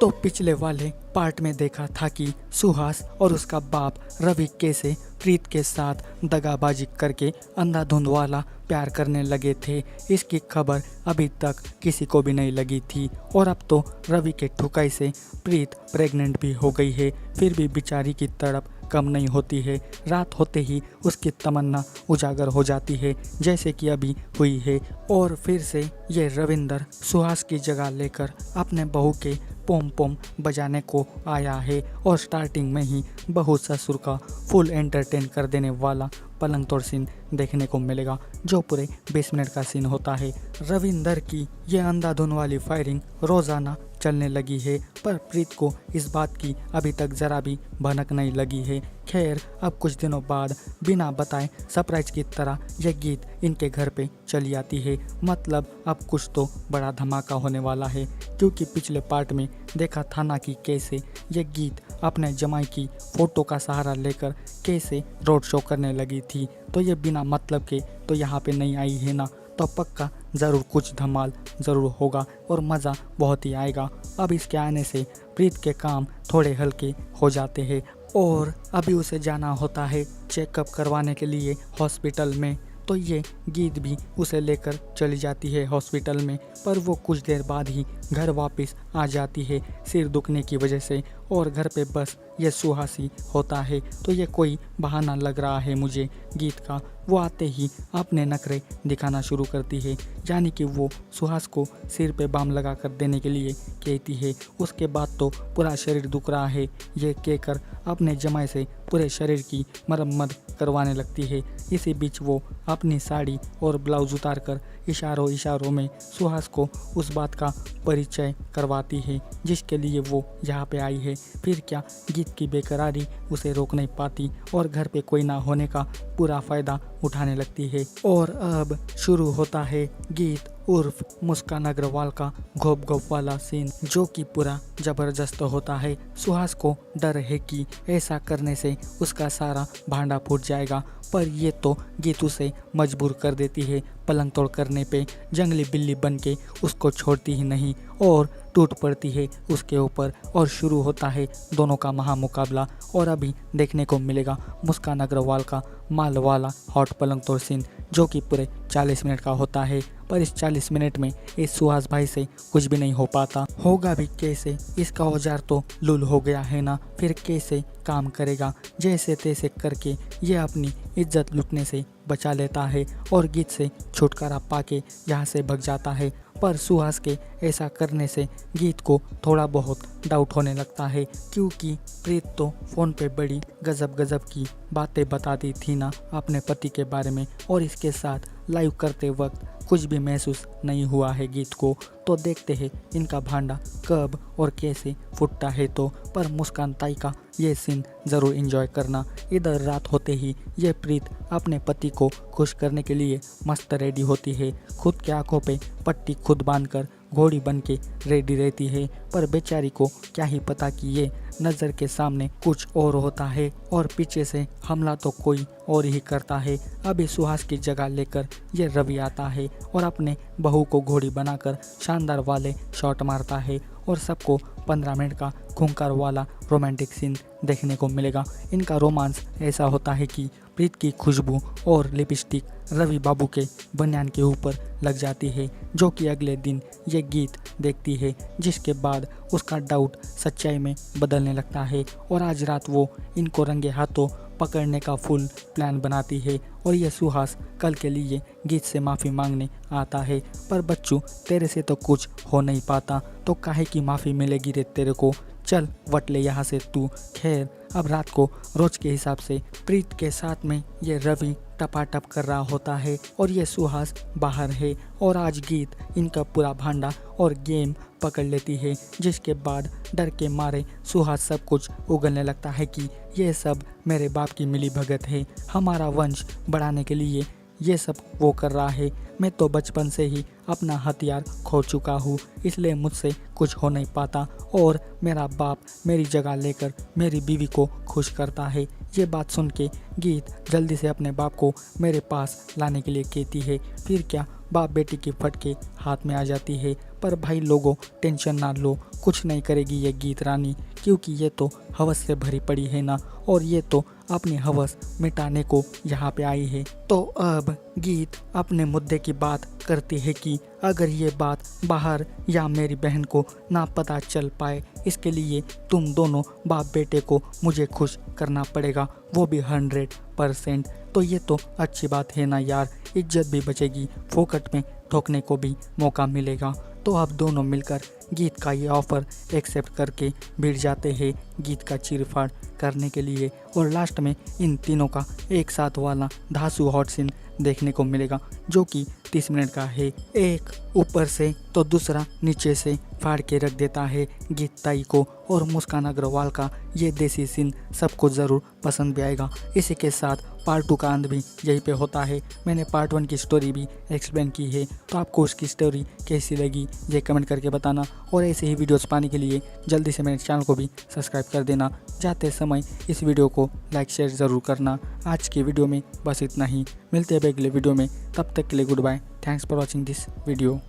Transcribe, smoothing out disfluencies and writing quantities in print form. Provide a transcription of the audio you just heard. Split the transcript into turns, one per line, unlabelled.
तो पिछले वाले पार्ट में देखा था कि सुहास और उसका बाप रवि कैसे प्रीत के साथ दगाबाजी करके अंधाधुंध वाला प्यार करने लगे थे। इसकी खबर अभी तक किसी को भी नहीं लगी थी और अब तो रवि के ठुकाई से प्रीत प्रेग्नेंट भी हो गई है। फिर भी बेचारी की तड़प कम नहीं होती है। रात होते ही उसकी तमन्ना उजागर हो जाती है जैसे कि अभी हुई है और फिर से ये रविंदर सुहास की जगह लेकर अपने बहू के पोम पोम बजाने को आया है और स्टार्टिंग में ही बहू ससुर का फुल एंटरटेन कर देने वाला पलंग तोड़ सीन देखने को मिलेगा जो पूरे 20 मिनट का सीन होता है। रविंदर की ये अंधाधुन वाली फायरिंग रोजाना चलने लगी है पर प्रीत को इस बात की अभी तक जरा भी भनक नहीं लगी है। खैर अब कुछ दिनों बाद बिना बताए सरप्राइज की तरह यह गीत इनके घर पे चली आती है। मतलब अब कुछ तो बड़ा धमाका होने वाला है क्योंकि पिछले पार्ट में देखा था ना कि कैसे यह गीत अपने जमाई की फोटो का सहारा लेकर कैसे रोड शो करने लगी थी। तो ये बिना मतलब के तो यहाँ पे नहीं आई है ना, तो पक्का ज़रूर कुछ धमाल ज़रूर होगा और मज़ा बहुत ही आएगा। अब इसके आने से प्रीत के काम थोड़े हल्के हो जाते हैं और अभी उसे जाना होता है चेकअप करवाने के लिए हॉस्पिटल में। तो ये गीत भी उसे लेकर चली जाती है हॉस्पिटल में पर वो कुछ देर बाद ही घर वापस आ जाती है सिर दुखने की वजह से और घर पे बस ये सुहासी होता है। तो ये कोई बहाना लग रहा है मुझे गीत का। वो आते ही अपने नखरे दिखाना शुरू करती है यानी कि वो सुहास को सिर पे बाम लगा कर देने के लिए कहती है। उसके बाद तो पूरा शरीर दुख रहा है ये कहकर अपने जमाई से पूरे शरीर की मरम्मत करवाने लगती है। इसी बीच वो अपनी साड़ी और ब्लाउज उतार कर इशारों में सुहास को उस बात का परिचय करवाती है जिसके लिए वो यहाँ पे आई है। फिर क्या गीत की बेकरारी उसे रोक नहीं पाती और घर पे कोई ना होने का पूरा फ़ायदा उठाने लगती है। और अब शुरू होता है गीत उर्फ मुस्कान अग्रवाल का घोप घोप वाला सीन जो कि पूरा ज़बरदस्त होता है। सुहास को डर है कि ऐसा करने से उसका सारा भांडा फूट जाएगा पर ये तो गीत उसे मजबूर कर देती है पलंग तोड़ करने पे। जंगली बिल्ली बन के उसको छोड़ती ही नहीं और टूट पड़ती है उसके ऊपर और शुरू होता है दोनों का महामुकाबला। और अभी देखने को मिलेगा मुस्कान अग्रवाल का माल वाला हॉट पलंग तोड़ सीन जो कि पूरे 40 मिनट का होता है पर इस 40 मिनट में इस सुहास भाई से कुछ भी नहीं हो पाता। होगा भी कैसे, इसका औजार तो लूल हो गया है ना, फिर कैसे काम करेगा। जैसे तैसे करके ये अपनी इज्जत लूटने से बचा लेता है और गीत से छुटकारा पाके यहाँ से भग जाता है। पर सुहास के ऐसा करने से गीत को थोड़ा बहुत डाउट होने लगता है क्योंकि प्रीत तो फ़ोन पे बड़ी गजब की बातें बताती थी ना अपने पति के बारे में और इसके साथ लाइव करते वक्त कुछ भी महसूस नहीं हुआ है गीत को। तो देखते हैं इनका भांडा कब और कैसे फूटता है। तो पर मुस्कान ताई का ये सीन ज़रूर एंजॉय करना। इधर रात होते ही ये प्रीत अपने पति को खुश करने के लिए मस्त रेडी होती है। खुद के आंखों पे पट्टी खुद बांधकर घोड़ी बन के रेडी रहती है पर बेचारी को क्या ही पता कि ये नज़र के सामने कुछ और होता है और पीछे से हमला तो कोई और ही करता है। अभी सुहास की जगह लेकर ये रवि आता है और अपने बहू को घोड़ी बनाकर शानदार वाले शॉट मारता है और सबको 15 मिनट का खूंखार वाला रोमांटिक सीन देखने को मिलेगा। इनका रोमांस ऐसा होता है कि प्रीत की खुशबू और लिपस्टिक रवि बाबू के बनियान के ऊपर लग जाती है जो कि अगले दिन ये गीत देखती है जिसके बाद उसका डाउट सच्चाई में बदलने लगता है और आज रात वो इनको रंगे हाथों पकड़ने का फुल प्लान बनाती है। और ये सुहास कल के लिए गीत से माफ़ी मांगने आता है पर बच्चू तेरे से तो कुछ हो नहीं पाता तो काहे की माफ़ी मिलेगी रे तेरे को, चल वट ले यहाँ से तू। खैर अब रात को रोज के हिसाब से प्रीत के साथ में ये रवि टपाटप कर रहा होता है और ये सुहास बाहर है और आज गीत इनका पूरा भांडा और गेम पकड़ लेती है जिसके बाद डर के मारे सुहास सब कुछ उगलने लगता है कि ये सब मेरे बाप की मिली भगत है, हमारा वंश बढ़ाने के लिए ये सब वो कर रहा है। मैं तो बचपन से ही अपना हथियार खो चुका हूँ इसलिए मुझसे कुछ हो नहीं पाता और मेरा बाप मेरी जगह लेकर मेरी बीवी को खुश करता है। ये बात सुन के गीत जल्दी से अपने बाप को मेरे पास लाने के लिए कहती है। फिर क्या बाप बेटी की फटके हाथ में आ जाती है। पर भाई लोगों, टेंशन ना लो, कुछ नहीं करेगी ये गीत रानी, क्योंकि ये तो हवस से भरी पड़ी है ना, और ये तो अपनी हवस मिटाने को यहाँ पे आई है। तो अब गीत अपने मुद्दे की बात करती है कि अगर ये बात बाहर या मेरी बहन को ना पता चल पाए, इसके लिए तुम दोनों बाप बेटे को मुझे खुश करना पड़ेगा, वो भी 100%। तो ये तो अच्छी बात है ना यार, इज्जत भी बचेगी, फोकट में ठोकने को भी मौका मिलेगा। तो अब दोनों मिलकर गीत का ये ऑफ़र एक्सेप्ट करके भिड़ जाते हैं गीत का चीरफाड़ करने के लिए, और लास्ट में इन तीनों का एक साथ वाला धांसू हॉट सीन देखने को मिलेगा, जो कि 30 मिनट का है। एक ऊपर से तो दूसरा नीचे से फाड़ के रख देता है गीत ताई को, और मुस्कान अग्रवाल का ये देसी सीन सबको ज़रूर पसंद भी आएगा। इसी के साथ पार्ट 2 का अंत भी यहीं पे होता है। मैंने पार्ट 1 की स्टोरी भी एक्सप्लेन की है, तो आपको उसकी स्टोरी कैसी लगी ये कमेंट करके बताना, और ऐसे ही वीडियोस पाने के लिए जल्दी से मेरे चैनल को भी सब्सक्राइब कर देना। जाते समय इस वीडियो को लाइक शेयर ज़रूर करना। आज की वीडियो में बस इतना ही, मिलते हैं अगले वीडियो में, तब तक के लिए goodbye. Thanks for watching this video.